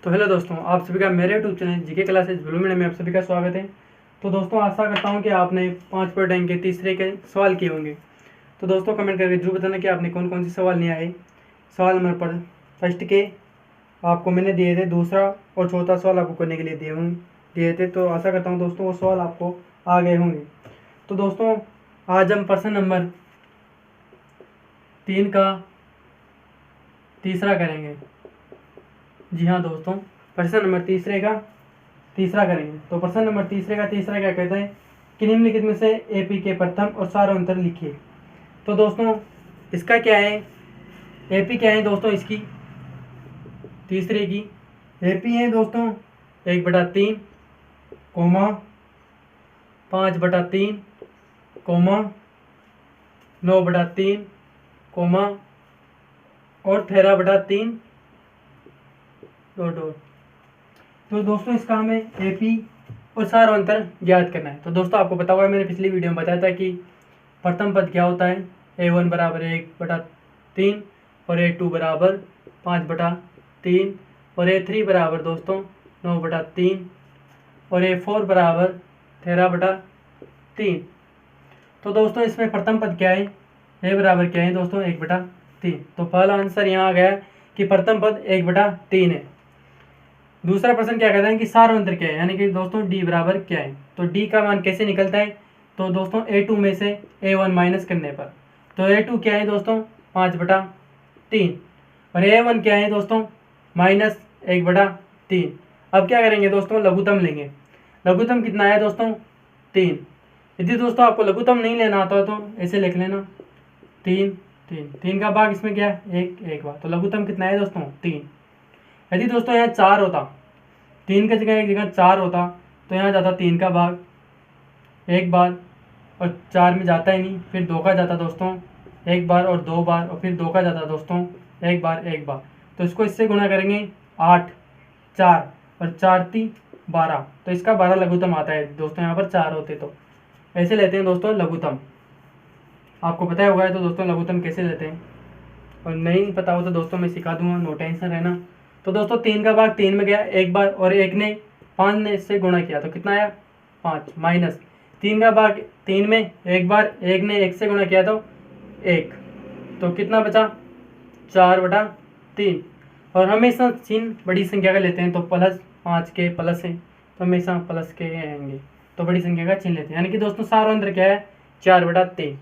तो हेलो दोस्तों, आप सभी का मेरे YouTube channel GK classes blue medium में आप सभी का स्वागत है। तो दोस्तों आशा करता हूं कि आपने 5 के तीसरे के सवाल किए होंगे। तो दोस्तों कमेंट करके जरूर बताना कि आपने कौन कौन से सवाल नहीं आए। सवाल नंबर पर फर्स्ट के आपको मैंने दिए थे, दूसरा और चौथा सवाल आपको करने के लिए दिए थे। तो आशा करता हूँ दोस्तों वो सवाल आपको आ गए होंगे। तो दोस्तों आज हम प्रश्न नंबर 3 का तीसरा करेंगे। जी हाँ दोस्तों, प्रश्न नंबर तीसरा करेंगे। तो प्रश्न नंबर तीसरा क्या कहता है कि निम्नलिखित में से एपी के प्रथम और सारांतर लिखिए। तो दोस्तों इसका क्या है, एपी क्या है दोस्तों, इसकी तीसरे की एपी है दोस्तों 1/3 कोमा 5/3 कोमा 9/3 कोमा और 13/3 डॉट। तो दोस्तों इसका हमें एपी और सारांतर ज्ञात करना है। तो दोस्तों आपको पता होगा, मैंने पिछली वीडियो में बताया था कि प्रथम पद क्या होता है, A1 बराबर 1/3 और A2 बराबर 5/3 और A3 बराबर दोस्तों 9/3 और A4 बराबर 13/3। तो दोस्तों इसमें प्रथम पद क्या है, A बराबर क्या है दोस्तों 1/3। तो पहला आंसर यहाँ आ गया कि प्रथम पद 1/3 है। दूसरा प्रश्न क्या कहता है कि सारांतर क्या है, यानी कि दोस्तों डी बराबर क्या है। तो डी का मान कैसे निकलता है, तो दोस्तों A2 में से A1 माइनस करने पर। तो A2 क्या है दोस्तों 5/3 और A1 क्या है दोस्तों -1/3। अब क्या करेंगे दोस्तों, लघुत्तम लेंगे। लघुत्तम कितना है दोस्तों 3। यदि दोस्तों आपको लघुत्तम नहीं लेना आता तो ऐसे लिख लेना 3 का भाग इसमें क्या है 1 बार। तो लघुत्तम कितना है दोस्तों 3। यदि दोस्तों यहाँ 4 होता, 3 की जगह एक जगह 4 होता तो यहाँ जाता 3 का भाग 1 बार और 4 में जाता ही नहीं, फिर 2 का जाता दोस्तों 1 बार और 2 बार और फिर 2 का जाता दोस्तों 1 बार। तो इसको इससे गुणा करेंगे 8 4 और 4 3 12। तो इसका 12 लघुत्तम आता है दोस्तों, यहाँ पर 4 होते तो ऐसे लेते हैं दोस्तों लघुत्तम। आपको पता होगा तो दोस्तों लघुत्तम कैसे लेते हैं, और नहीं पता हो तो दोस्तों मैं सिखा दूंगा, नो टेंशन रहना। तो दोस्तों 3 का भाग 3 में गया 1 बार और 1 ने 5 ने इससे गुणा किया तो कितना आया 5 माइनस 3 का भाग 3 में 1 बार 1 ने 1 से गुणा किया तो 1, तो कितना बचा 4/3। और हमेशा चिन्ह बड़ी संख्या का लेते हैं, तो +5 के प्लस है तो हमेशा प्लस के आएंगे, तो बड़ी संख्या का चिन्ह लेते हैं। यानी कि दोस्तों सारांतर क्या है 4/3।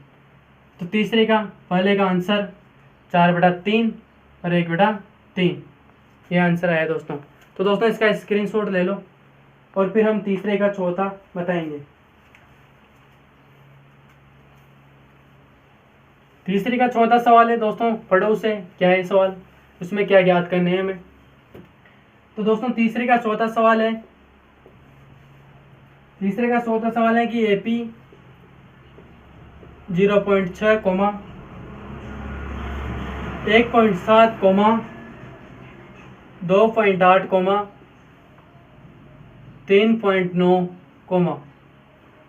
तो तीसरे का पहले का आंसर 4/3 और 1/3 ये आंसर आया दोस्तों। तो दोस्तों इसका स्क्रीनशॉट ले लो और फिर हम तीसरे का चौथा बताएंगे। तीसरे का चौथा सवाल है दोस्तों, पढ़ो से क्या है सवाल, उसमें क्या ज्ञात करने हैं हमें। तो दोस्तों तीसरे का चौथा सवाल है कि AP 0.6 comma 1.7 comma 2.8 comma 3.9 comma.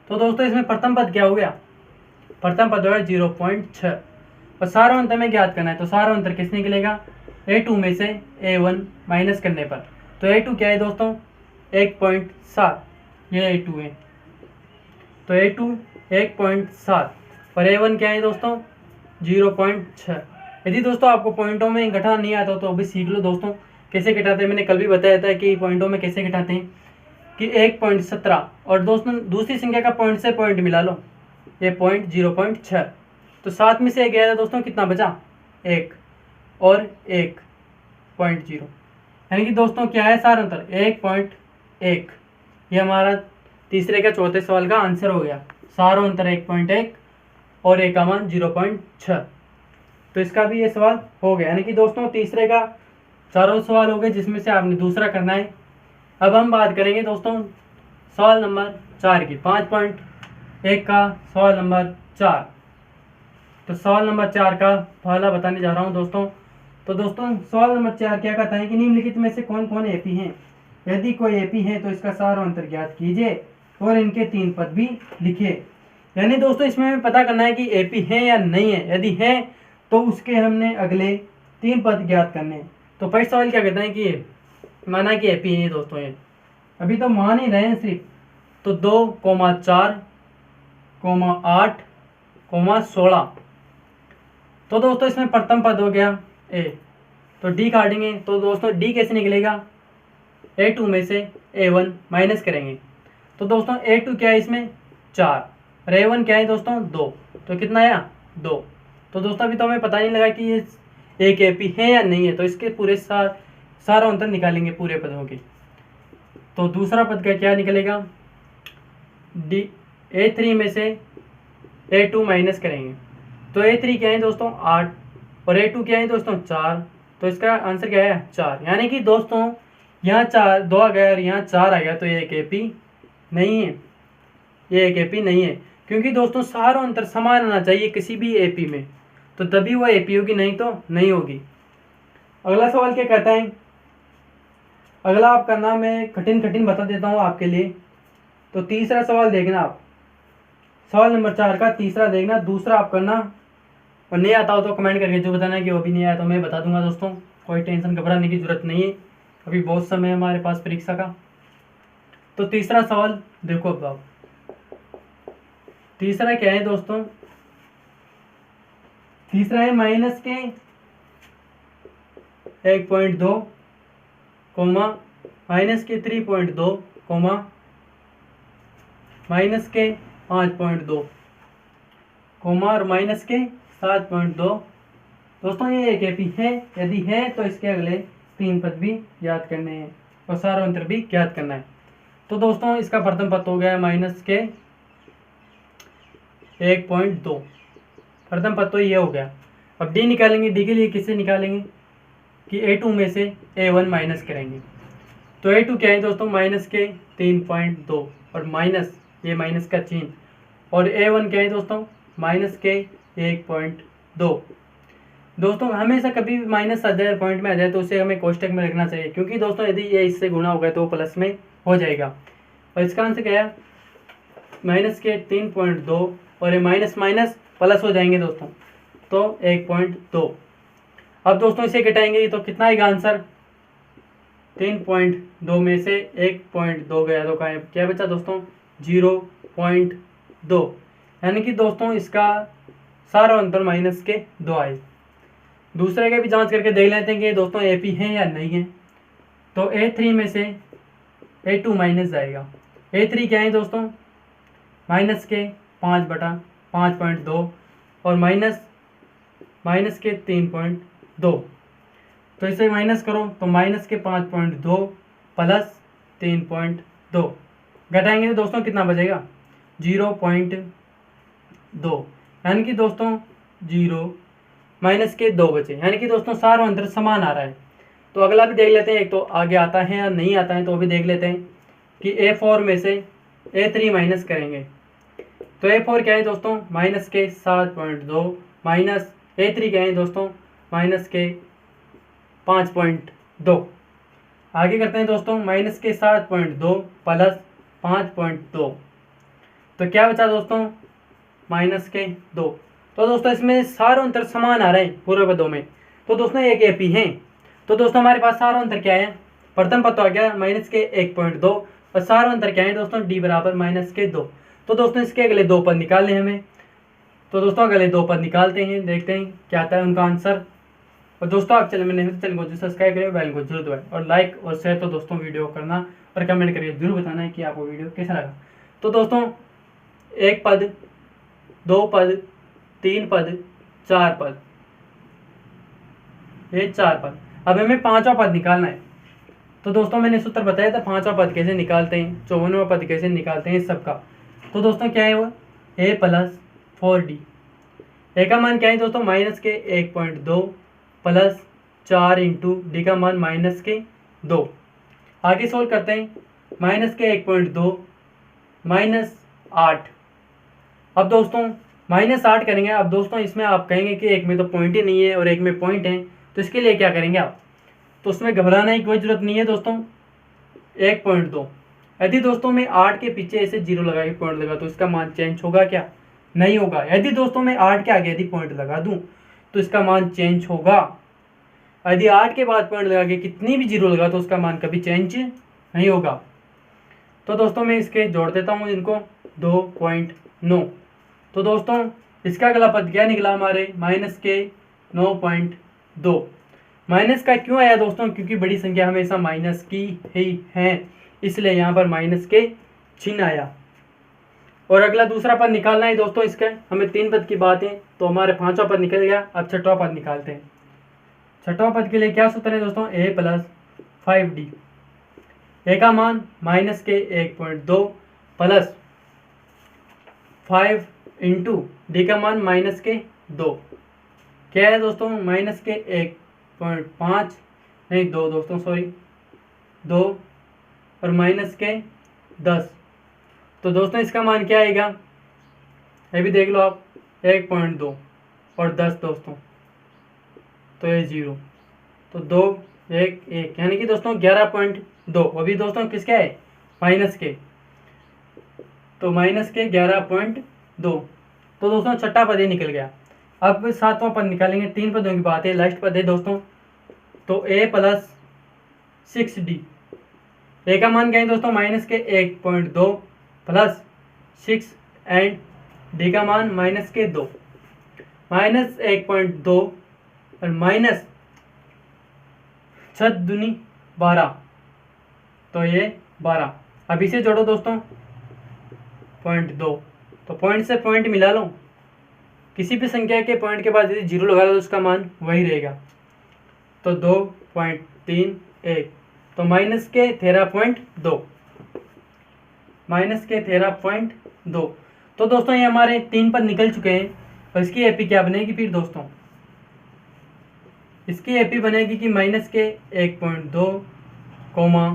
तो दोस्तों इसमें प्रथम पद क्या हो गया, प्रथम पद है 0.6 और सारांतर में ज्ञात करना है। तो सारांतर किसने निकलेगा, A2 में से A1 माइनस करने पर। तो A2 क्या है दोस्तों 1.7, ये A2 है। तो A2 1.7 और A1 क्या है दोस्तों 0.6। यदि दोस्तों आपको पॉइंटों में घटाना नहीं आता तो अभी सीख लो दोस्तों कैसे घटाते हैं। मैंने कल भी बताया था कि पॉइंटों में कैसे घटाते हैं कि 1.17 और दोस्तों दूसरी संख्या का पॉइंट से पॉइंट मिला लो, ये पॉइंट 0.6। तो 7 में से 1 गया था दोस्तों, कितना बचा 1 और 1.0, यानी कि दोस्तों क्या है सारांतर 1.1। ये हमारा तीसरे का चौथे सवाल का आंसर हो गया, सारांतर 1.1 और 1 का मान 0.6। तो इसका भी ये सवाल हो गया, यानी कि दोस्तों तीसरे का चारों सवाल हो गए जिसमें से आपने दूसरा करना है। अब हम बात करेंगे दोस्तों सवाल नंबर 4 की, 5.1 का सवाल नंबर 4। तो सवाल नंबर 4 का पहला बताने जा रहा हूं दोस्तों। तो दोस्तों सवाल नंबर 4 क्या कहता है कि निम्नलिखित में से कौन कौन एपी हैं, यदि कोई एपी है तो इसका सारांतर ज्ञात कीजिए और इनके 3 पद भी लिखिए। यानी दोस्तों इसमें हमें पता करना है कि एपी है या नहीं है, यदि है तो उसके हमने अगले 3 पद ज्ञात करने हैं। तो पहला सवाल क्या कहता है कि माना कि एपी है दोस्तों, ये अभी तो मान ही रहे हैं सिर्फ। तो 2,4,8,16। तो दोस्तों इसमें प्रथम पद हो गया ए, तो डी काटेंगे। तो दोस्तों डी कैसे निकलेगा, A2 में से A1 माइनस करेंगे। तो दोस्तों A2 क्या है इसमें 4 और A1 क्या है दोस्तों 2, तो कितना आया 2। तो दोस्तों अभी तो हमें पता नहीं लगा कि ये एक एपी है या नहीं है, तो इसके पूरे सारा अंतर निकालेंगे पूरे पदों के। तो दूसरा पद का क्या निकलेगा, डी A3 में से A2 माइनस करेंगे। तो A3 क्या है दोस्तों 8 और A2 क्या है दोस्तों 4, तो इसका आंसर क्या है 4। यानी कि दोस्तों यहाँ 2 आ गया और यहाँ 4 आ गया, तो ये एक एपी नहीं है, ये एक एपी नहीं है। क्योंकि दोस्तों सारों अंतर समान होना चाहिए किसी भी एपी में, तो तभी वो एपी होगी, नहीं तो नहीं होगी। अगला सवाल क्या कहता है, अगला आपका नाम मैं कठिन बता देता हूँ आपके लिए। तो तीसरा सवाल देखना आप, सवाल नंबर 4 का तीसरा देखना, दूसरा आप करना, और नहीं आता हो तो कमेंट करके जो बताना है कि वो भी नहीं आया तो मैं बता दूंगा। दोस्तों कोई टेंशन घबराने की जरूरत नहीं है, अभी बहुत समय है हमारे पास परीक्षा का। तो तीसरा सवाल देखो अब आप, तीसरा क्या है दोस्तों, तीसरा है माइनस के 1.2 कोमा माइनस के 3.2 कोमा माइनस के 5.2 कोमा और माइनस के 7.2। दोस्तों ये एक एपी है, यदि है तो इसके अगले 3 पद भी याद करने हैं और सारा अंतर भी ज्ञात करना है। तो दोस्तों इसका प्रथम पद हो गया माइनस के 1.2, प्रथम पद तो ये हो गया। अब डी निकालेंगे, डी के लिए किससे निकालेंगे कि A2 में से A1 माइनस करेंगे। तो A2 क्या है दोस्तों माइनस के 3.2 और माइनस ये माइनस का चिन्ह, और A1 क्या है दोस्तों माइनस के 1.2। दोस्तों हमेशा कभी भी माइनस आ जाए पॉइंट में आ जाए तो उसे हमें कोष्टक में रखना चाहिए, क्योंकि दोस्तों यदि ये इससे गुणा होगा तो प्लस में हो जाएगा। और इसका आंसर क्या है माइनस के 3.2 और ये माइनस माइनस प्लस हो जाएंगे दोस्तों, तो 1.2। अब दोस्तों इसे घटाएंगे तो कितना आएगा आंसर, 3.2 में से 1.2 गया तो क्या बचा दोस्तों 0.2। यानी कि दोस्तों इसका सारा अंतर माइनस के 2 आए। दूसरे का भी जांच करके देख लेते हैं कि दोस्तों एपी है या नहीं है। तो A3 में से A2 माइनस जाएगा। A3 क्या है दोस्तों माइनस के 5/5.2 और माइनस के 3.2। तो इसे माइनस करो तो माइनस के 5.2 प्लस 3.2 घटाएंगे तो दोस्तों कितना बचेगा 0.2। यानी कि दोस्तों 0 माइनस के 2 बचे, यानी कि दोस्तों सारा अंतर समान आ रहा है। तो अगला भी देख लेते हैं, एक तो आगे आता है या नहीं आता है, तो भी देख लेते हैं कि A4 में से A3 माइनस करेंगे। तो A4 क्या है दोस्तों माइनस के 7.2 माइनस A3 क्या है दोस्तों माइनस के 5.2। आगे करते हैं दोस्तों माइनस के 7.2 प्लस 5.2, तो क्या बचा दोस्तों माइनस के 2। तो दोस्तों इसमें सारों अंतर समान आ रहे हैं पूरे पदों में, तो दोस्तों एक एपी हैं। तो दोस्तों हमारे पास सारों अंतर क्या है, प्रथम पद तो आ गया माइनस के 1.2 और सारों अंतर क्या है दोस्तों डी बराबर माइनस के 2। तो दोस्तों इसके अगले 2 पद निकालने हैं हमें। तो दोस्तों अगले 2 पद निकालते हैं, देखते हैं क्या आता है उनका आंसर। और दोस्तों आप चैनल को सब्सक्राइब करें, बेल को जरूर दबाएं और लाइक और शेयर तो दोस्तों वीडियो करना और कमेंट करके जरूर बताना है कि आपको वीडियो कैसा लगा। तो दोस्तों 1 पद 2 पद 3 पद 4 पद, ये 4 पद। अब हमें 5वां पद निकालना है। तो दोस्तों मैंने सूत्र बताया था 5वां पद कैसे निकालते हैं, 54वां पद कैसे निकालते हैं सबका। तो दोस्तों क्या है वो A प्लस 4D। ए का मान क्या है दोस्तों माइनस के 1.2 प्लस 4 इंटू डी का मान माइनस के 2। आगे सोल्व करते हैं, माइनस के 1.2 माइनस 8। अब दोस्तों माइनस 8 करेंगे। अब दोस्तों इसमें आप कहेंगे कि एक में तो पॉइंट ही नहीं है और एक में पॉइंट है, तो इसके लिए क्या करेंगे आप, तो उसमें घबराने की कोई ज़रूरत नहीं है दोस्तों। 1.2 यदि दोस्तों मैं 8 के पीछे ऐसे 0 लगा के पॉइंट लगा तो इसका मान चेंज होगा क्या, नहीं होगा। यदि दोस्तों मैं 8 के आगे यदि पॉइंट लगा दूं तो इसका मान चेंज होगा। यदि 8 के बाद पॉइंट लगा के कितनी भी जीरो लगा तो उसका मान कभी चेंज नहीं होगा। तो दोस्तों मैं इसके जोड़ देता हूँ इनको 2.9। तो दोस्तों इसका अगला पद क्या निकला हमारे माइनस के 9.2। माइनस का क्यों आया दोस्तों, क्योंकि बड़ी संख्या हमेशा माइनस की ही है, इसलिए यहाँ पर माइनस के चिन्ह आया। और अगला दूसरा पद निकालना है दोस्तों। इसका हमें 3 पद की बात है, तो हमारे 5वां पद निकल गया। अब 6वां पद निकालते हैं। 6वां पद के लिए क्या सूत्र है दोस्तों, a प्लस 5d। ए का मान माइनस के 1.2 प्लस 5 इंटू डी का मान माइनस के 2। क्या है दोस्तों, माइनस के 1.5 नहीं 2 दोस्तों, सॉरी 2 और माइनस के 10। तो दोस्तों इसका मान क्या आएगा, ये भी देख लो आप, 1.2 और 10 दोस्तों, तो ये 0, तो 2 1 1 यानी कि दोस्तों 11.2। अभी दोस्तों किसका है, माइनस के, तो माइनस के 11.2। तो दोस्तों 6वां पद ही निकल गया। अब 7वां पद निकालेंगे। 3 पदों की बात है, लास्ट पद है दोस्तों, तो a प्लस 6d। ए का मान क्या है दोस्तों, माइनस के 1.2 प्लस 6 एंड डी का मान माइनस के 2। माइनस 1.2 और माइनस 6 दूनी 12, तो ये 12। अब इसे जोड़ो दोस्तों 0.2, तो पॉइंट से पॉइंट मिला लो। किसी भी संख्या के पॉइंट के बाद यदि 0 लगा लो तो उसका मान वही रहेगा। तो 2.31, तो माइनस के 13.2, माइनस के 13.2। तो दोस्तों ये हमारे 3 पद निकल चुके हैं। और इसकी एपी क्या बनेगी फिर दोस्तों, इसकी एपी बनेगी कि माइनस के 1.2 कोमा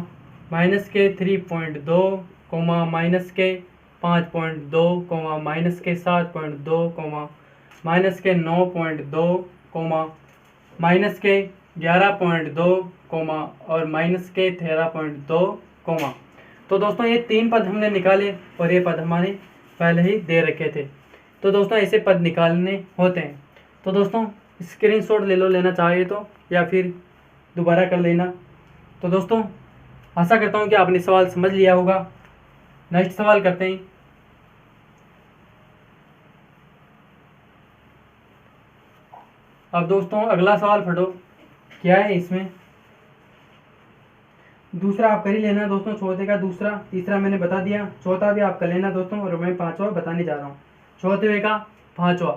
माइनस के 3.2 कोमा माइनस के 5.2 कोमा माइनस के 7.2 कोमा माइनस के 9.2 कोमा माइनस के 11.2 कोमा और माइनस के 13.2 कोमा। तो दोस्तों ये 3 पद हमने निकाले और ये पद हमारे पहले ही दे रखे थे। तो दोस्तों ऐसे पद निकालने होते हैं। तो दोस्तों स्क्रीनशॉट ले लो, लेना चाहिए तो, या फिर दोबारा कर लेना। तो दोस्तों आशा करता हूँ कि आपने सवाल समझ लिया होगा। नेक्स्ट सवाल करते हैं। अब दोस्तों अगला सवाल फटो, क्या है इसमें, दूसरा आप कर ही लेना दोस्तों। चौथे का दूसरा, तीसरा मैंने बता दिया, चौथा भी आप कर लेना दोस्तों, और मैं 5वां बताने जा रहा हूँ। चौथे का 5वां।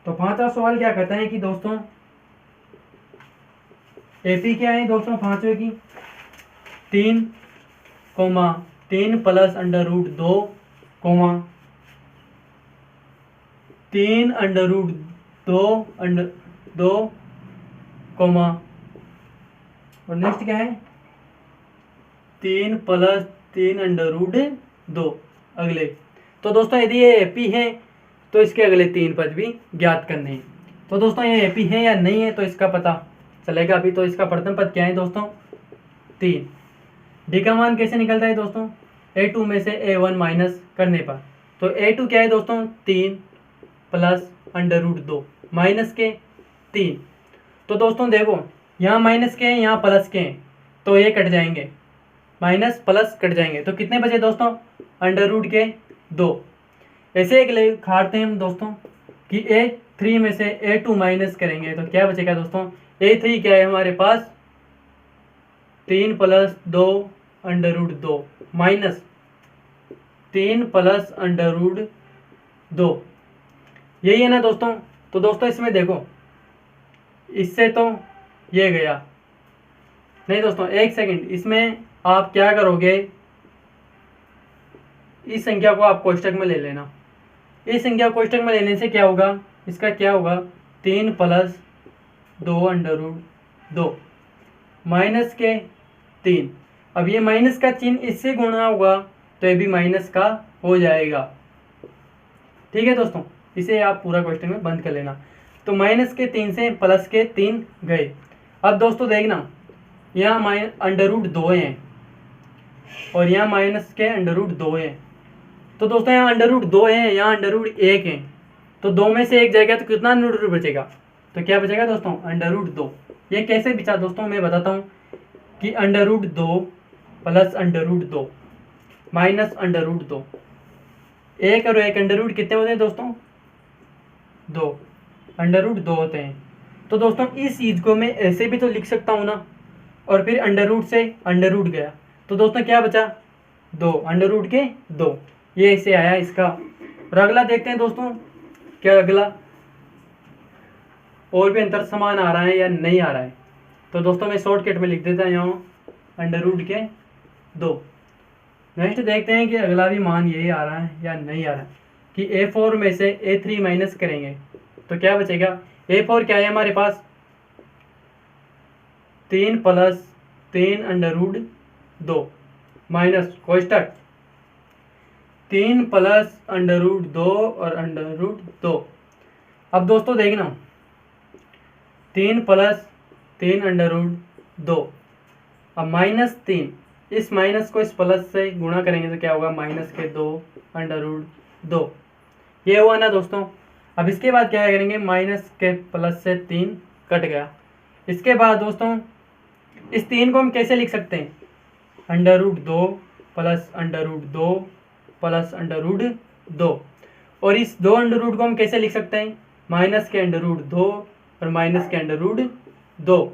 तो 5वां सवाल क्या कहता है कि दोस्तों एपी क्या है दोस्तों 5वें की, 3 प्लस √2 3 √2 और नेक्स्ट क्या है 3 प्लस 3 √2 अगले। तो दोस्तों यदि ये एपी है तो इसके अगले 3 पद भी ज्ञात करने हैं। तो दोस्तों ये एपी है या नहीं है तो इसका पता चलेगा अभी। तो इसका प्रथम पद क्या है दोस्तों 3। डी का मान कैसे निकलता है दोस्तों, a2 में से a1 माइनस करने पर। तो a2 क्या है दोस्तों 3 प्लस √2 माइनस के 3। तो दोस्तों देखो यहाँ माइनस के हैं, यहाँ प्लस के हैं, तो ये कट जाएंगे, माइनस प्लस कट जाएंगे। तो कितने बचे दोस्तों √2। ऐसे एक ले खाते हैं हम दोस्तों कि a3 में से a2 माइनस करेंगे तो क्या बचेगा दोस्तों, a3 क्या है हमारे पास 3 प्लस 2 √2 माइनस 3 प्लस √2, यही है ना दोस्तों। तो दोस्तों इसमें देखो, इससे तो ये गया नहीं दोस्तों, एक सेकंड, इसमें आप क्या करोगे, इस संख्या को आप कोष्टक में ले लेना। इस संख्या को कोष्टक में लेने से क्या होगा, इसका क्या होगा 3 प्लस 2 √2 माइनस के 3। अब ये माइनस का चिन्ह इससे गुणा होगा तो ये भी माइनस का हो जाएगा। ठीक है दोस्तों, इसे आप पूरा क्वेश्चन में बंद कर लेना। तो माइनस के 3 से प्लस के 3 गए। अब दोस्तों देखना, यहाँ √2 हैं और यहाँ माइनस के √2 हैं। तो दोस्तों यहाँ √2 है, यहाँ √1 है, तो 2 में से 1 जाएगा तो कितना अंडर रूट बचेगा, तो क्या बचेगा दोस्तों, अंडर रूट 2। ये कैसे बचा दोस्तों, मैं बताता हूँ कि under root 2 plus under root 2 minus under root 2, एक और एक अंडर रूट कितने होते हैं दोस्तों, 2, अंडर रूट 2 होते हैं। तो दोस्तों इस चीज़ को मैं ऐसे भी तो लिख सकता हूँ ना, और फिर अंडर रूट से अंडर रूट गया, तो दोस्तों क्या बचा, 2, अंडर रूट के 2, ये ऐसे आया इसका। और अगला देखते हैं दोस्तों, क्या अगला और भी अंतर समान आ रहा है या नहीं आ रहा है। तो दोस्तों मैं शॉर्टकट में लिख देता हूँ यहाँ अंडर रूट के 2। नेक्स्ट देखते हैं कि अगला भी मान यही आ रहा है या नहीं आ रहा है, कि A4 में से A3 माइनस करेंगे तो क्या बचेगा। A4 क्या है हमारे पास, 3 प्लस 3 अंडर रूट 2 माइनस कोष्टक 3 प्लस अंडर रूट 2 और अंडर रूट 2। अब दोस्तों देखना, 3 प्लस 3 अंडर रूट 2, अब माइनस 3, इस माइनस को इस प्लस से गुणा करेंगे तो क्या होगा, माइनस के 2 अंडर रूट 2, ये हुआ ना दोस्तों। अब इसके बाद क्या करेंगे, माइनस के प्लस से 3 कट गया। इसके बाद दोस्तों इस 3 को हम कैसे लिख सकते हैं, under root 2 plus under root 2 plus under root 2, और इस 2 अंडर रूट को हम कैसे लिख सकते हैं, माइनस के अंडर रूट 2 और माइनस के अंडर रूट 2।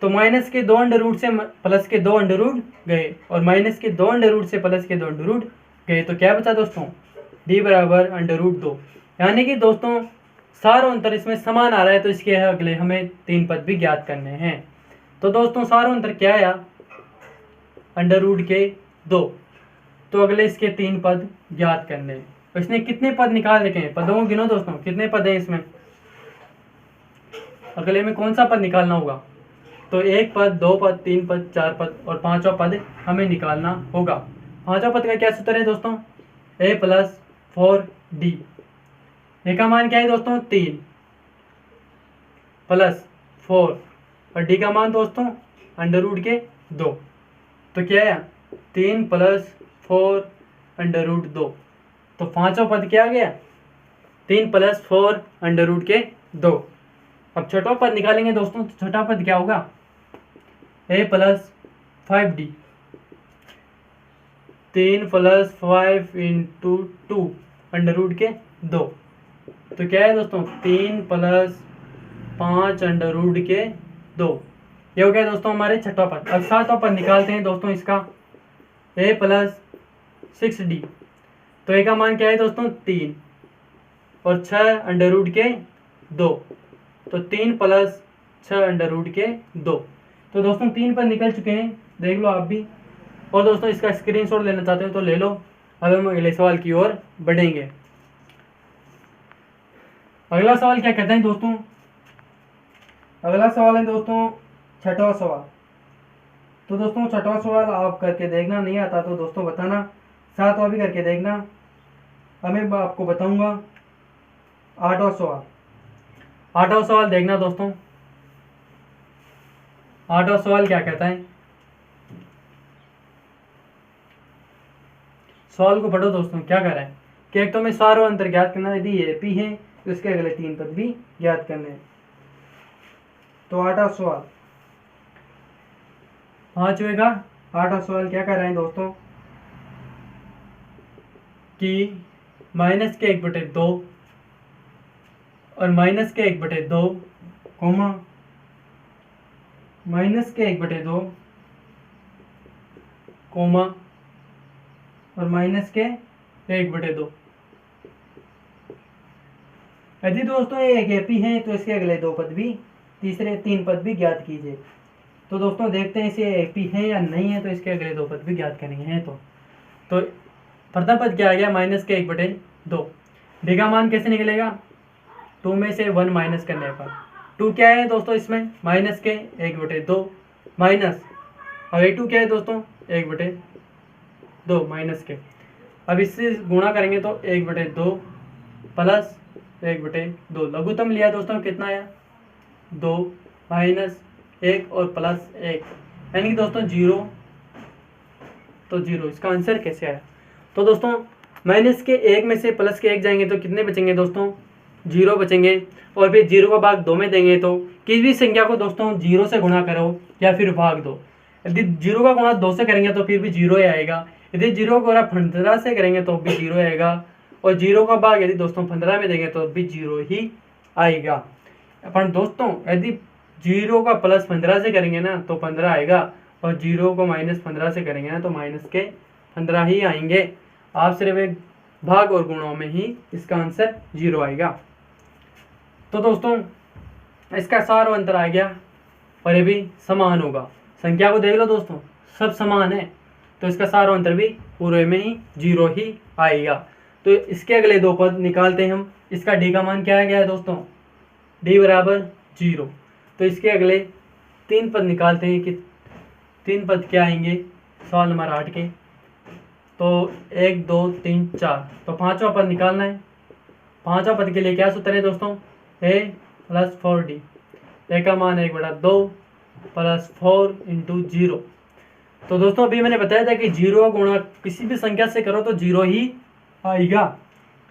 तो माइनस के 2 अंडर रूट से प्लस के 2 अंडर रूट गए, और माइनस के 2 अंडर रूट से प्लस के 2 अंडर रूट गए, तो क्या बचा दोस्तों, d बराबर अंडर रूट 2। यानी कि दोस्तों सारों अंतर इसमें समान आ रहा है, तो इसके अगले हमें 3 पद भी ज्ञात करने हैं। तो दोस्तों सारों अंतर क्या आया, अंडर रूट के 2, तो अगले इसके 3 पद ज्ञात करने हैं। तो इसने कितने पद निकाल रखे हैं, पदों को गिनो दोस्तों, कितने पद हैं इसमें, अगले में कौन सा पद निकालना होगा, तो 1 पद, 2 पद, 3 पद, 4 पद और 5वां पद हमें निकालना होगा। 5वां पद का क्या सूत्र है दोस्तों, a प्लस 4d, ए का मान क्या है दोस्तों, 3 प्लस 4 और डी का मान दोस्तों अंडर रूट के 2, तो क्या है 3 प्लस 4 अंडर रूट 2, तो 5वां पद क्या आ गया, 3 प्लस 4 अंडर रूट के 2। अब छोटा पद निकालेंगे दोस्तों, तो छोटा पद क्या होगा, a plus 5d, 3 plus 5 into 2 under root के 2, तो क्या है दोस्तों 3 प्लस 5 अंडर रूट के 2, ये हो गया दोस्तों हमारे छठा पद। अब 7वां पद निकालते हैं दोस्तों इसका, a प्लस 6d, तो a का मान क्या है दोस्तों 3 और 6 अंडर रूट के 2, तो 3 प्लस 6 अंडर रूट के 2। तो दोस्तों 3 पद निकल चुके हैं, देख लो आप भी, और दोस्तों इसका स्क्रीनशॉट लेना चाहते हो तो ले लो। अब हम अगले सवाल की ओर बढ़ेंगे। अगला सवाल क्या कहते हैं दोस्तों, अगला सवाल है दोस्तों छठवां सवाल। तो दोस्तों छठवां सवाल आप करके देखना, नहीं आता तो दोस्तों बताना, 7वां भी करके देखना। अब मैं आपको बताऊंगा 8वां सवाल। 8वां सवाल देखना दोस्तों, 8वां सवाल क्या कहता है, सवाल को पढ़ो दोस्तों, क्या कह रहा है कि एक तो मैं सारों अंतर ज्ञात करना, यदि ये पी है तो इसके अगले 3 पद भी ज्ञात करने हैं। तो 8वां सवाल 5वें का 8वां सवाल क्या कर रहे हैं दोस्तों, कि माइनस के 1/2 और माइनस के 1/2 कोमा माइनस के 1/2 कोमा और माइनस के 1/2। यदि दोस्तों ये एक एपी है तो इसके अगले 2 पद भी, तीसरे 3 पद भी ज्ञात कीजिए। तो दोस्तों देखते हैं इसे एपी है या नहीं है, तो इसके अगले 2 पद भी ज्ञात करेंगे हैं। तो प्रथम पद क्या आ गया, माइनस के 1/2, डी का मान कैसे निकलेगा, 2 में से 1 माइनस करने पर 2 क्या है दोस्तों इसमें, माइनस के 1/2 माइनस, और a2 क्या है दोस्तों 1/2 माइनस के। अब इससे गुणा करेंगे तो 1/2 प्लस 1/2, लघुत्तम लिया दोस्तों कितना आया 2 माइनस 1 और प्लस 1, यानी कि दोस्तों 0, तो 0 इसका आंसर कैसे आया। तो दोस्तों माइनस के 1 में से प्लस के 1 जाएंगे तो कितने बचेंगे दोस्तों जीरो बचेंगे। और फिर जीरो का भाग 2 में देंगे तो किसी भी संख्या को दोस्तों जीरो से गुणा करो या फिर भाग दो। यदि जीरो का गुणा 2 से करेंगे तो फिर भी जीरो ही आएगा। यदि जीरो का गुणा 15 से करेंगे तो भी जीरो आएगा। और जीरो का भाग यदि दोस्तों 15 में देंगे तो भी जीरो ही आएगा। अपन दोस्तों यदि जीरो का प्लस 15 से करेंगे ना तो 15 आएगा, और जीरो को माइनस 15 से करेंगे ना तो माइनस के 15 ही आएंगे। आप सिर्फ एक भाग और गुणों में ही इसका आंसर जीरो आएगा। तो दोस्तों इसका सार अंतर आ गया, और ये भी समान होगा। संख्या को देख लो दोस्तों, सब समान है, तो इसका सार अंतर भी पूरे में ही जीरो ही आएगा। तो इसके अगले दो पद निकालते हैं हम। इसका डी का मान क्या आ गया है दोस्तों, डी बराबर 0। तो इसके अगले 3 पद निकालते हैं कि 3 पद क्या आएंगे सवाल नंबर 8 के। तो 1 2 3 4, तो पांचवा पद निकालना है। पांचवा पद के लिए क्या सूत्र है दोस्तों, a + 4d। ए का मान 1/2 + 4 × 0। तो दोस्तों अभी मैंने बताया था कि जीरो का गुणा किसी भी संख्या से करो तो जीरो ही आएगा।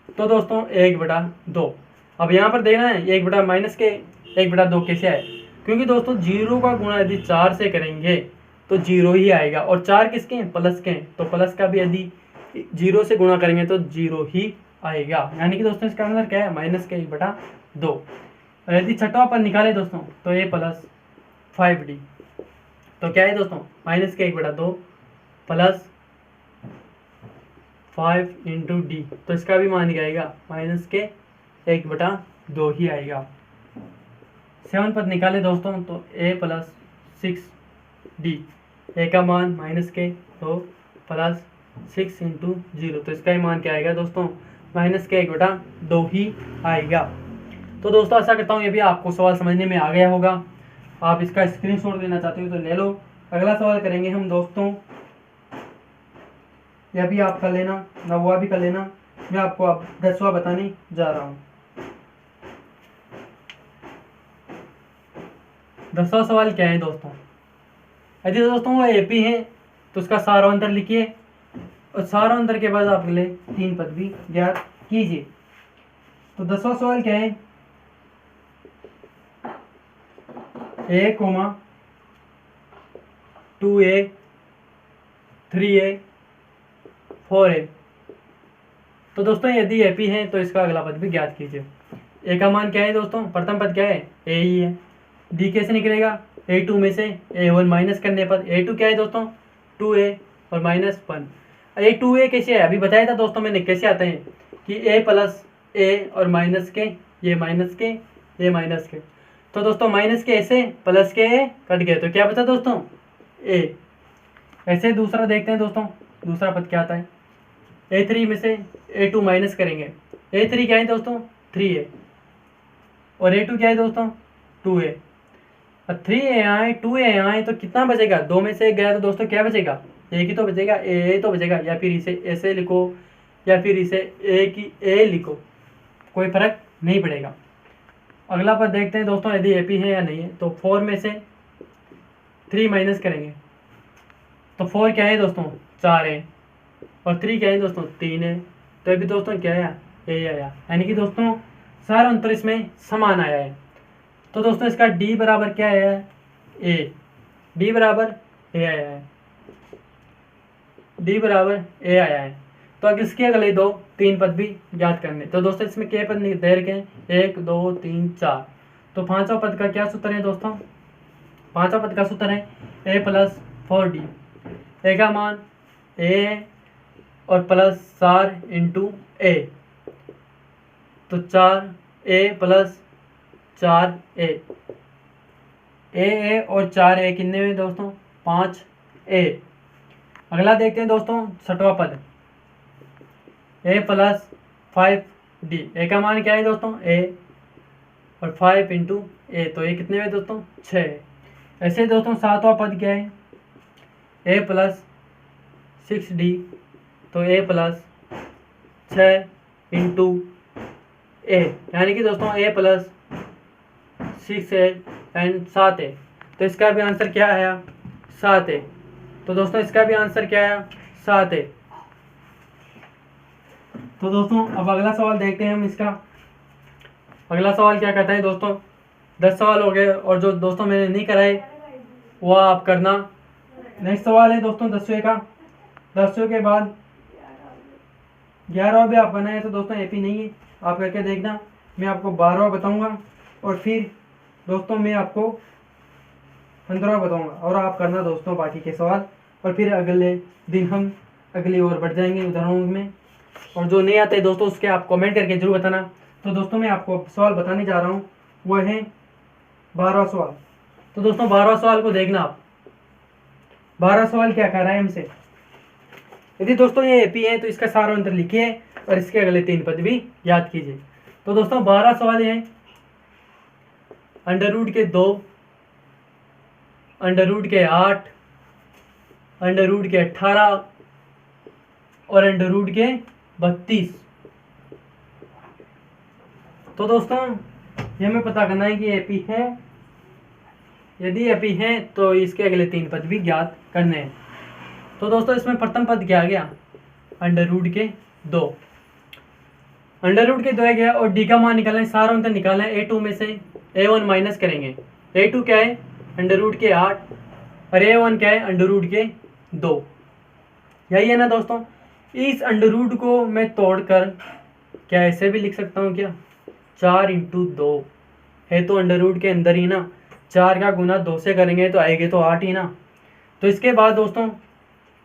तो दोस्तों 1/2। अब यहाँ पर देखना है 1/-2 कैसे आए, क्योंकि दोस्तों जीरो का गुणा यदि 4 से करेंगे तो जीरो ही आएगा। और 4 किसके हैं, प्लस के हैं, तो प्लस का भी यदि जीरो से गुणा करेंगे तो जीरो ही आएगा। यानी कि दोस्तों इसका आंसर क्या है, -1/2। और यदि छठवां पद निकाले दोस्तों तो a + 5d। तो क्या है दोस्तों, -1/2 + 5 × d। तो इसका भी मान क्या आएगा, -1/2 ही आएगा। 7 पद निकाले दोस्तों तो a + 6d। a का मान -2 + 6 × 0। तो इसका ही मान क्या आएगा दोस्तों, -1/2 ही आएगा। तो दोस्तों आशा करता हूँ ये भी आपको सवाल समझने में आ गया होगा। आप इसका स्क्रीनशॉट लेना चाहते हो तो ले लो। अगला सवाल करेंगे हम दोस्तों, यह भी आप कर लेना, 9वां भी कर लेना। मैं आपको अब 10वां बताने जा रहा हूँ। 10वां सवाल क्या है दोस्तों, यदि दोस्तों वो एपी है तो उसका सारांतर लिखिए, और सारांतर के बाद आप अगले 3 पद भी ज्ञात कीजिए। तो 10वां सवाल क्या है, a, 2a, 3a, 4a। तो दोस्तों यदि एपी है तो इसका अगला पद भी ज्ञात कीजिए। a का मान क्या है दोस्तों, प्रथम पद क्या है, a ही है। d कैसे निकलेगा, a2 में से a1 माइनस करने पर a2 क्या है दोस्तों, 2a और -1। a2a कैसे है, अभी बताया था दोस्तों मैंने कैसे आते हैं कि a + a और माइनस के, ये माइनस के, ये माइनस के। तो दोस्तों माइनस के ऐसे, प्लस के ए कट गए, तो क्या बचा दोस्तों, a। ऐसे दूसरा देखते हैं दोस्तों, दूसरा पद क्या आता है, a3 में से a2 माइनस करेंगे। a3 क्या है दोस्तों, 3a, और a2 क्या है दोस्तों, 2a। 3a आए 2a आए तो कितना बचेगा, 2 में से 1 गया तो दोस्तों क्या बचेगा, एक ही तो बचेगा, ए तो बचेगा। या फिर इसे ऐसे लिखो या फिर इसे ए की ए लिखो, कोई फर्क नहीं पड़ेगा। अगला पद देखते हैं दोस्तों, यदि एपी है या नहीं है। तो 4 में से 3 माइनस करेंगे तो 4 क्या है दोस्तों, 4 है, और 3 क्या है दोस्तों, 3 है। तो अभी दोस्तों क्या आया, ए आया, यानी कि दोस्तों सारा अंतर इसमें समान आया है। तो दोस्तों इसका डी बराबर क्या आया है, ए। डी बराबर ए आया है, डी बराबर ए आया है। तो अगर इसके अगले 3 पद भी याद करने, तो दोस्तों इसमें क्या पद दे रखे हैं, 1 2 3 4। तो 5वां पद का क्या सूत्र है दोस्तों, 5वां पद का सूत्र है a + 4d। ए का मान a और +4 × a, तो 4a + 4a, a और 4a कितने में दोस्तों, 5a। अगला देखते हैं दोस्तों 6वां पद, a + 5d। a का मान क्या है दोस्तों, a और 5 × a, तो ये कितने में दोस्तों, 6 है। ऐसे दोस्तों 7वां पद क्या है, a + 6d। तो a + 6 × a, यानी कि दोस्तों a + 6 है एंड 7 है। तो इसका भी आंसर क्या आया, 7 है। तो दोस्तों इसका भी आंसर क्या आया, 7 है। तो दोस्तों अब अगला सवाल देखते हैं हम इसका। अगला सवाल क्या कहता है दोस्तों, 10 सवाल हो गए और जो दोस्तों मैंने नहीं कराए वो आप करना। नेक्स्ट सवाल है दोस्तों 10वें का। 10वें के बाद 11वां भी आप बनाए तो दोस्तों एपी नहीं है, आप करके देखना। मैं आपको 12वां बताऊंगा और फिर दोस्तों मैं आपको 15वां बताऊंगा और आप करना दोस्तों बाकी के सवाल, और फिर अगले दिन हम अगली ओर बढ़ जाएंगे उदाहरणों में। और जो नहीं आते दोस्तों उसके आप कमेंट करके जरूर बताना। तो दोस्तों मैं आपको सवाल बताने जा रहा हूँ, वो है 12वां सवाल। तो दोस्तों 12वां सवाल को देखना आप। 12वां सवाल क्या कह रहा है हमसे, यदि दोस्तों ये एपी है तो इसका सारा अंतर लिखिए और इसके अगले 3 पद भी याद कीजिए। तो दोस्तों 12 सवाल है अंडर रूट के 2, अंडर रूट के 8, अंडर रूट के 18 और अंडर रूट के 32। तो दोस्तों ये हमें पता करना है कि एपी है, यदि एपी है तो इसके अगले 3 पद भी ज्ञात करने हैं। तो दोस्तों इसमें प्रथम पद क्या आ गया, अंडर रूट के 2, अंडर रूट के 2 आ गया और डी का मान निकालना है, सारा अंतर निकालना है। a2 में से a1 माइनस करेंगे। a2 क्या है, अंडर रूट के 8 और a1 क्या है, अंडर रूट के 2। यही है ना दोस्तों। इस अंडर रूट को मैं तोड़कर क्या ऐसे भी लिख सकता हूँ क्या, 4 इंटू 2 है तो अंडर रूट के अंदर ही ना, 4 का गुना 2 से करेंगे तो आएंगे तो 8 ही ना। तो इसके बाद दोस्तों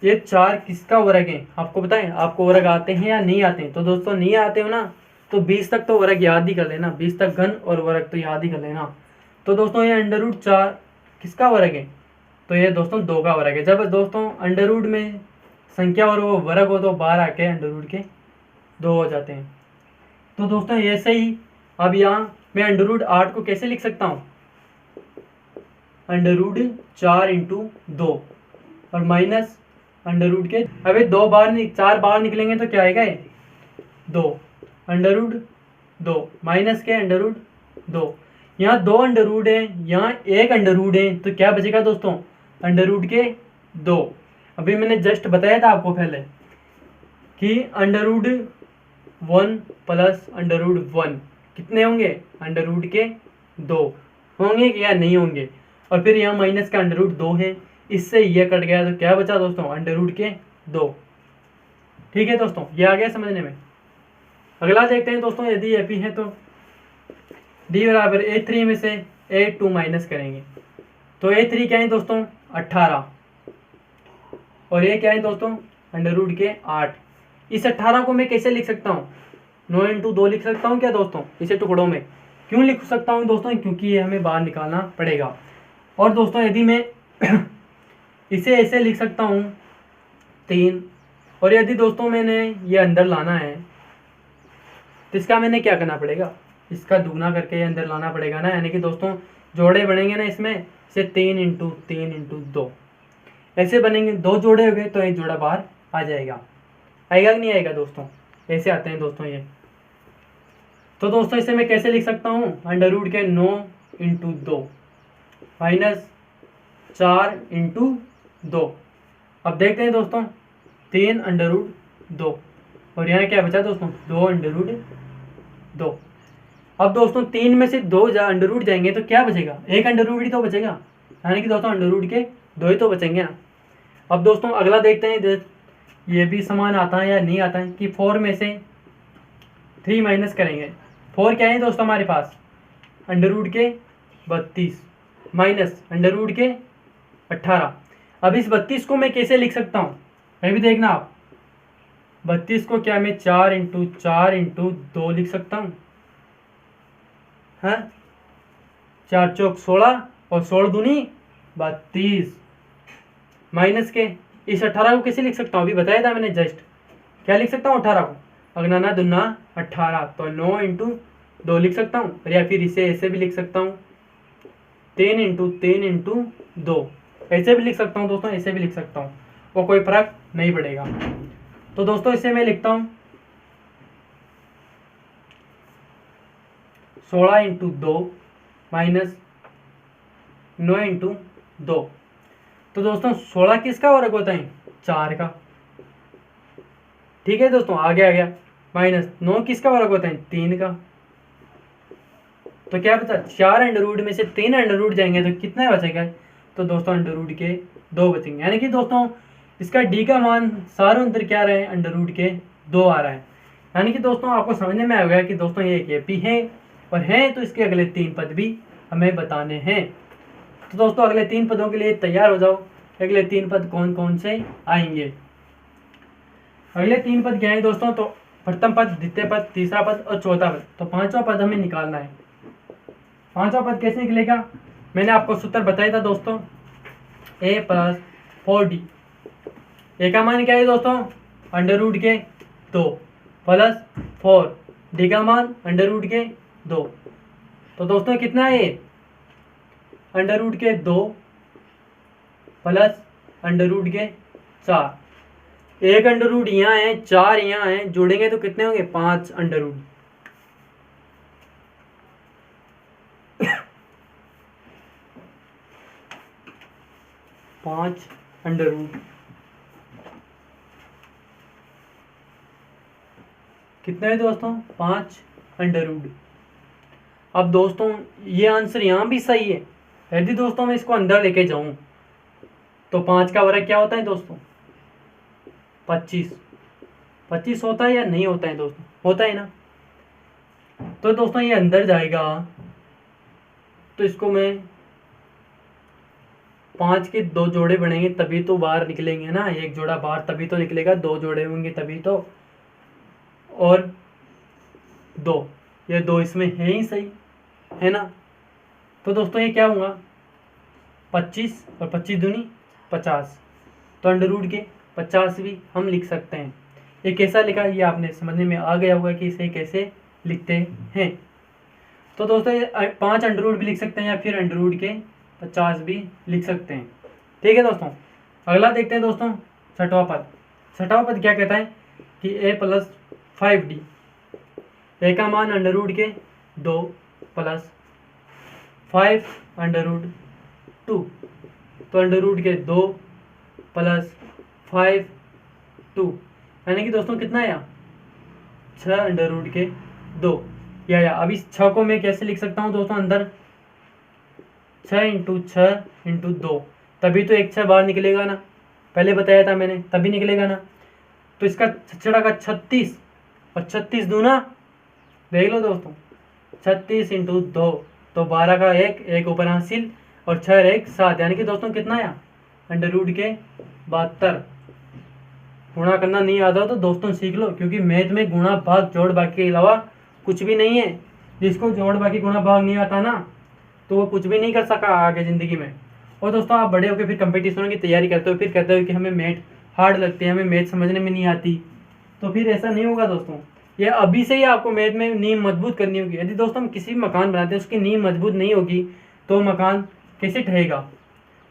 ये 4 किसका वर्ग है, आपको बताएं, आपको वर्ग आते हैं या नहीं आते हैं। तो दोस्तों नहीं आते हो ना तो 20 तक तो वर्ग याद ही कर लेना, 20 तक घन और वर्ग तो याद ही कर लेना। तो दोस्तों ये अंडर रूट 4 किसका वर्ग है, तो ये दोस्तों 2 का वर्ग है। जब दोस्तों अंडर रूट में संख्या और वो वर्ग हो तो बाहर आके अंडर रूट के 2 हो जाते हैं। तो दोस्तों ऐसे ही अब यहाँ मैं अंडर रूट 8 को कैसे लिख सकता हूँ, अंडर रूट 4 इंटू 2 और माइनस अंडर रूट के, अबे 4 बाहर निकलेंगे तो क्या आएगा, 2 अंडर रूट 2 माइनस के अंडर रूट 2। यहाँ 2 अंडर रूट है, यहाँ 1 अंडर रूट है, तो क्या बचेगा दोस्तों, अंडर रूट के 2। अभी मैंने जस्ट बताया था आपको पहले कि under root 1 plus under root 1 कितने होंगे, अंडर रूट के 2 होंगे या नहीं होंगे। और फिर यहाँ माइनस का अंडर रूट 2 है, इससे ये कट गया तो क्या बचा दोस्तों, अंडर रूट के 2। ठीक है दोस्तों, ये आ गया समझने में। अगला देखते हैं दोस्तों, यदि एपी है तो d बराबर a3 में से a2 माइनस करेंगे। तो a3 क्या है दोस्तों, 18 और ये क्या है दोस्तों, अंडर रूट के 8। इस 18 को मैं कैसे लिख सकता हूँ, 9 इंटू 2 लिख सकता हूँ क्या दोस्तों, इसे टुकड़ों में क्यों लिख सकता हूँ दोस्तों, क्योंकि ये हमें बाहर निकालना पड़ेगा। और दोस्तों यदि मैं इसे ऐसे लिख सकता हूँ 3, और यदि दोस्तों मैंने ये अंदर लाना है तो इसका मैंने क्या करना पड़ेगा, इसका दुगना करके ये अंदर लाना पड़ेगा ना, यानी कि दोस्तों जोड़े बनेंगे ना इसमें, इसे 3 इंटू 3 इंटू 2 ऐसे बनेंगे। 2 जोड़े हो गए तो एक जोड़ा बाहर आ जाएगा, आएगा कि नहीं आएगा दोस्तों, ऐसे आते हैं दोस्तों ये। तो दोस्तों इसे मैं कैसे लिख सकता हूँ, अंडर रूट के 9 इंटू 2 माइनस 4 इंटू 2। अब देखते हैं दोस्तों 3 अंडर रूट 2 और यहाँ क्या बचा दोस्तों, 2 अंडर रूट 2। अब दोस्तों 3 में से 2 अंडर रूट जाएंगे तो क्या बचेगा, 1 अंडर रूट ही तो बचेगा, यानी कि दोस्तों अंडर रूट के 2 ही तो बचेंगे ना। अब दोस्तों अगला देखते हैं ये भी समान आता है या नहीं आता है, कि 4 में से 3 माइनस करेंगे। 4 क्या है दोस्तों हमारे पास, अंडर रूट के 32 माइनस अंडर रूट के 18। अब इस 32 को मैं कैसे लिख सकता हूँ, ये भी देखना आप। 32 को क्या मैं 4 इंटू 4 इंटू 2 लिख सकता हूँ, हाँ 4 चौक 16 और 16 दूनी 32 माइनस के इस 18 को कैसे लिख सकता हूँ, अभी बताया था मैंने जस्ट, क्या लिख सकता हूँ 18 को, अगनाना दुना 18 तो 9 इंटू 2 लिख सकता हूँ, या फिर इसे ऐसे भी लिख सकता हूँ 3 इंटू 2 ऐसे भी लिख सकता हूँ दोस्तों, ऐसे भी लिख सकता हूँ, वो कोई फर्क नहीं पड़ेगा। तो दोस्तों इसे मैं लिखता हूँ 16 इंटू 2 माइनस 9 इंटू 2। तो दोस्तों 16 किसका वर्ग होता है, 4 का, ठीक है दोस्तों, आ गया माइनस 9 किसका वर्ग होता है, 3 का, तो क्या बचा, 4 अंडर रूट में से 3 अंडर रूट जाएंगे तो कितना बचेगा, तो दोस्तों अंडर रूट के 2 बचेंगे। यानी कि दोस्तों इसका डी का मान सारों अंतर क्या रहे हैं, अंडर रूट के 2 आ रहा है। यानी कि दोस्तों आपको समझने में आ गया कि दोस्तों ये एक एपी है और है, तो इसके अगले 3 पद भी हमें बताने हैं। तो दोस्तों अगले 3 पदों के लिए तैयार हो जाओ। अगले 3 पद कौन कौन से आएंगे। अगले 3 पद क्या है दोस्तों, तो प्रथम पद, द्वितीय पद, तीसरा पद और चौथा पद। तो 5वां पद हमें निकालना है। 5वां पद कैसे निकलेगा, मैंने आपको सूत्र बताया था दोस्तों, a + 4d। ए का मान क्या है दोस्तों, अंडर रूट के 2 + 4, डी का मान अंडर रूट के 2। तो दोस्तों कितना है, अंडर रूट के 2 + अंडर रूट के 4। एक अंडर रूट यहाँ है, 4 यहाँ है, जोड़ेंगे तो कितने होंगे, 5 अंडर रूट। पांच अंडर रूट कितने है दोस्तों, 5 अंडर रूट। अब दोस्तों ये आंसर यहाँ भी सही है। यदि दोस्तों मैं इसको अंदर लेके जाऊं तो 5 का वर्ग क्या होता है दोस्तों, 25। 25 होता है या नहीं होता है दोस्तों, होता है ना। तो दोस्तों ये अंदर जाएगा तो इसको मैं 5 के 2 जोड़े बनेंगे तभी तो बाहर निकलेंगे ना, एक जोड़ा बाहर तभी तो निकलेगा, 2 जोड़े होंगे तभी तो, और 2, ये 2 इसमें है ही सही, है ना। तो दोस्तों ये क्या होगा, 25 और 25 दूनी 50। तो अंडर रूट के 50 भी हम लिख सकते हैं। ये कैसा लिखा, ये आपने समझने में आ गया होगा कि इसे कैसे लिखते हैं। तो दोस्तों ये 5 अंडर रूट भी लिख सकते हैं या फिर अंडर रूट के 50 भी लिख सकते हैं। ठीक है दोस्तों, अगला देखते हैं दोस्तों, 6वां पद। 6वां पद क्या कहता है कि a + 5d। ए का मान अंडर रूट के 2 + 5 अंडर रूट 2। तो अंडर रूट के 2 + 5 2, यानी कि दोस्तों कितना आया, 6 अंडर रूट के 2। या अब इस 6 को मैं कैसे लिख सकता हूँ दोस्तों, अंदर 6 × 6 × 2, तभी तो एक 6 बाहर निकलेगा ना, पहले बताया था मैंने, तभी निकलेगा ना। तो इसका 6 का 36 और 36 दूना, देख लो दोस्तों, 36 × 2 तो 12 का 1 ऊपर हासिल और 6 1 7, यानी कि दोस्तों कितना आया, अंडर रूट के 72। गुणा करना नहीं आता तो दोस्तों सीख लो, क्योंकि मैथ में गुणा भाग जोड़ भाग के अलावा कुछ भी नहीं है। जिसको जोड़ भाग गुणा भाग नहीं आता ना, तो वो कुछ भी नहीं कर सका आगे ज़िंदगी में। और दोस्तों आप बड़े होकर फिर कंपटीशनों की तैयारी करते हो, फिर कहते हो कि हमें मैथ हार्ड लगती है, हमें मैथ समझने में नहीं आती, तो फिर ऐसा नहीं होगा दोस्तों। ये अभी से ही आपको मैथ में नींव मजबूत करनी होगी। यदि दोस्तों हम किसी भी मकान बनाते हैं उसकी नींव मजबूत नहीं होगी तो मकान कैसे ठहेगा,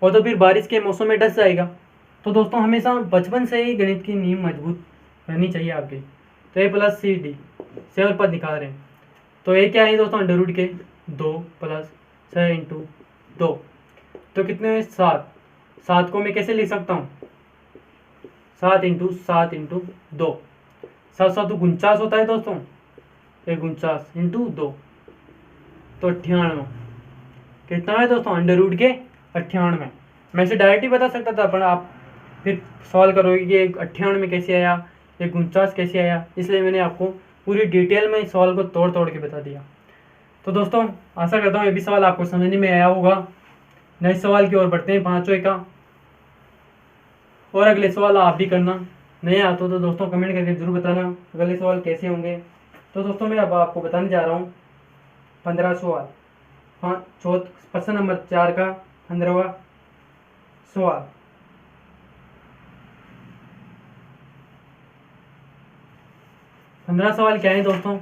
और तो फिर बारिश के मौसम में डस जाएगा। तो दोस्तों हमेशा बचपन से ही गणित की नींव मजबूत रहनी चाहिए आपकी। तो a + c d 7 पद निकाल रहे हैं। तो ये क्या है दोस्तों, अंडर रूट के 2 + 6 × 2, तो कितने में 7। 7 को मैं कैसे लिख सकता हूँ, 7 × 7 × 2, 7 7 49 होता है दोस्तों, 49 × 2 तो 98। कितना है दोस्तों, अंडर रूट के 98। मैं इसे डायरेक्ट ही बता सकता था, पर आप फिर सवाल करोगे कि 98 कैसे आया, 49 कैसे आया, इसलिए मैंने आपको पूरी डिटेल में इस सवाल को तोड़ तोड़ के बता दिया। तो दोस्तों आशा करता हूँ ये भी सवाल आपको समझने में आया होगा। नए सवाल की ओर बढ़ते हैं, 5वें का, और अगले सवाल आप भी करना। नए आते हो तो दोस्तों कमेंट करके जरूर बताना अगले सवाल कैसे होंगे। तो दोस्तों मैं अब आपको बताने जा रहा हूँ 15 सवाल। हाँ, प्रश्न नंबर 4 का 15वां सवाल। पंद्रह सवाल क्या है दोस्तों,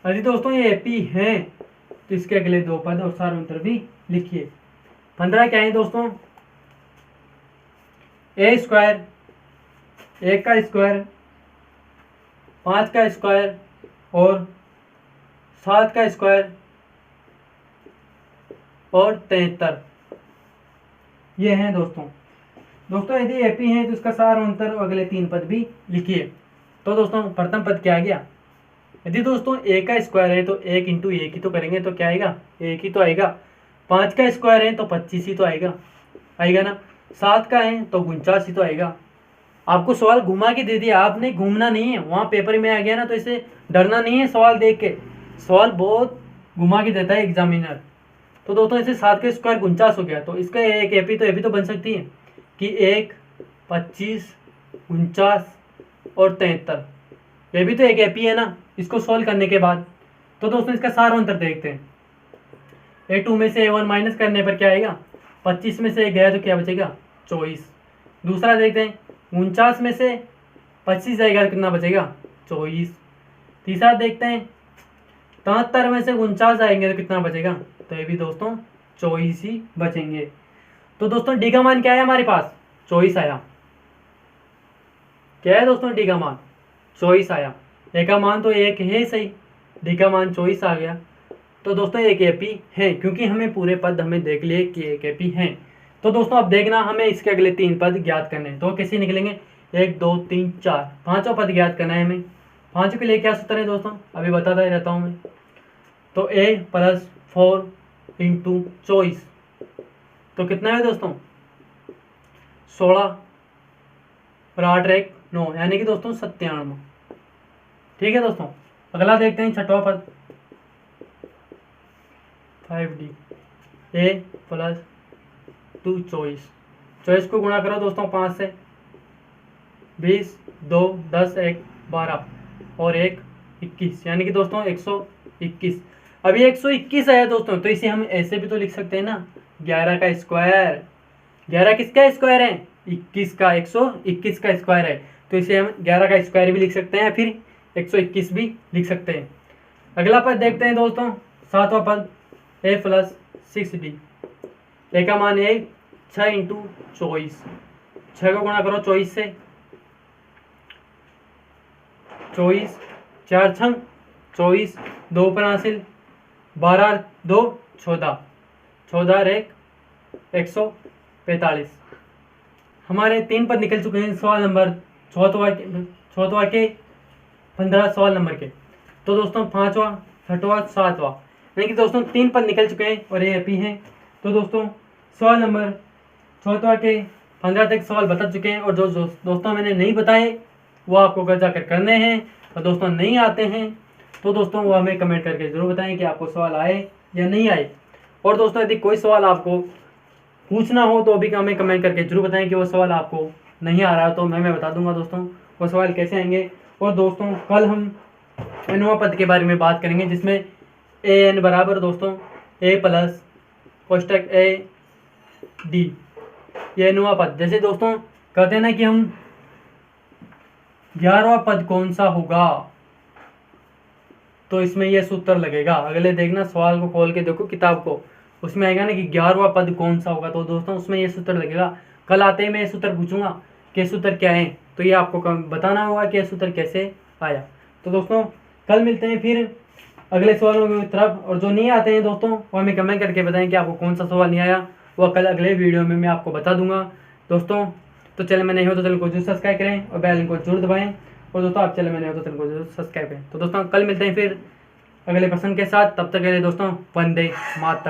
यदि दोस्तों ये एपी है तो इसके अगले 2 पद और सार उत्तर भी लिखिए। 15 क्या है दोस्तों, a स्क्वायर, 1 का स्क्वायर, 5 का स्क्वायर और 7 का स्क्वायर और 73, ये हैं दोस्तों। यदि एपी है तो इसका सार अंतर और अगले 3 पद भी लिखिए। तो दोस्तों प्रथम पद क्या आ गया, यदि दोस्तों ए का स्क्वायर है तो 1 इंटू एक ही तो करेंगे तो क्या आएगा, एक ही तो आएगा। 5 का स्क्वायर है तो 25 ही तो आएगा, आएगा ना। 7 का है तो 49 ही तो आएगा। आपको सवाल घुमा के दे दिया, आपने घूमना नहीं है, वहाँ पेपर में आ गया ना, तो इसे डरना नहीं है सवाल देख के। सवाल बहुत घुमा के देता है एग्जामिनर। तो दोस्तों इसे 7 का स्क्वायर 49 हो गया, तो इसका एक एपी तो बन सकती है कि 1, 25, 49 और 73, ये भी तो एक एपी है ना इसको सॉल्व करने के बाद। तो दोस्तों इसका सारा अंतर देखते हैं। A2 में से A1 माइनस करने पर क्या आएगा, 25 में से 1 गया तो क्या बचेगा, 24। दूसरा देखते हैं, 49 में से 25 जाएगा तो कितना बचेगा, 24। तीसरा देखते हैं, 73 में से 49 आएंगे तो कितना बचेगा, तो ये भी दोस्तों 24 ही बचेंगे। तो दोस्तों डी का मान क्या है हमारे पास, 24 आया। क्या है दोस्तों डी का मान, 24 आया। ए का मान तो 1 है सही, डी का मान 24 आ गया। तो दोस्तों एक एपी है, क्योंकि हमें पूरे पद हमें देख लिए कि एक एपी है। तो दोस्तों अब देखना, हमें इसके अगले 3 पद ज्ञात करने हैं। तो कैसे निकलेंगे, 1 2 3 4, पांचों पद ज्ञात करना है हमें। पांचों के लिए क्या सूत्र है दोस्तों, अभी बताता ही रहता हूँ मैं। तो a + 4 × 24 तो कितना है दोस्तों, 16 और 8 × 1 9, यानी कि दोस्तों 97। ठीक है दोस्तों, अगला देखते हैं छठवां पद, 5D a + 2 24। 24 को गुणा करो दोस्तों 5 से, 20 2 10 1 12 और 1 21, यानी कि दोस्तों 121। अभी 121 आया दोस्तों, तो इसे हम ऐसे भी तो लिख सकते हैं ना, 11 का स्क्वायर। 11 किसका स्क्वायर है, 21 का, 121 का स्क्वायर है, तो इसे हम 11 का स्क्वायर भी लिख सकते हैं, फिर 121 भी लिख सकते हैं। अगला पद देखते हैं दोस्तों, सातवां पद, a + 6D। ए का मान है 6 × 24। 6 को गुणा करो 24 से, 24 4 छंग 24, 2 ऊपर हासिल, 12 2 14, 14 और 1 145। हमारे 3 पद निकल चुके हैं सवाल नंबर चौथवा के 15 सवाल नंबर के। तो दोस्तों 5वां 6वां 7वां, यानी कि दोस्तों 3 पद निकल चुके हैं और ये एपी हैं। तो दोस्तों सवाल नंबर 4वां के 15 तक सवाल बता चुके हैं, और जो दोस्तों मैंने नहीं बताए वो आपको घर जाकर करने हैं, और दोस्तों नहीं आते हैं तो दोस्तों वो हमें कमेंट करके ज़रूर बताएं कि आपको सवाल आए या नहीं आए। और दोस्तों यदि कोई सवाल आपको पूछना हो तो भी हमें कमेंट करके जरूर बताएं कि वो सवाल आपको नहीं आ रहा है, तो मैं बता दूंगा दोस्तों वो सवाल कैसे आएंगे। और दोस्तों कल हम एनुआ पद के बारे में बात करेंगे, जिसमें an बराबर दोस्तों a + कोष्टक a d, ये एनुआ पद। जैसे दोस्तों कहते हैं ना कि हम 11वां पद कौन सा होगा, तो इसमें यह सूत्र लगेगा। अगले देखना, सवाल को खोल के देखो किताब को, उसमें आएगा ना कि 11वां पद कौन सा होगा, तो दोस्तों उसमें यह सूत्र लगेगा। कल आते ही मैं ये सूत्र पूछूंगा कि सूत्र क्या है, तो ये आपको बताना होगा कि यह सूत्र कैसे आया। तो दोस्तों कल मिलते हैं फिर अगले सवालों की तरफ, और जो नहीं आते हैं दोस्तों वो हमें कमेंट करके बताएं कि आपको कौन सा सवाल नहीं आया, वह कल अगले वीडियो में मैं आपको बता दूंगा दोस्तों। तो चैनल में नहीं हो तो चैनल को जरूर सब्सक्राइब करें और बेल आइकन को जरूर दबाएं, और दोस्तों आप चैनल में नहीं हो तो चैनल को जरूर सब्सक्राइब करें। तो दोस्तों कल मिलते हैं फिर अगले प्रश्न के साथ, तब तक के लिए दोस्तों वंदे मातरम।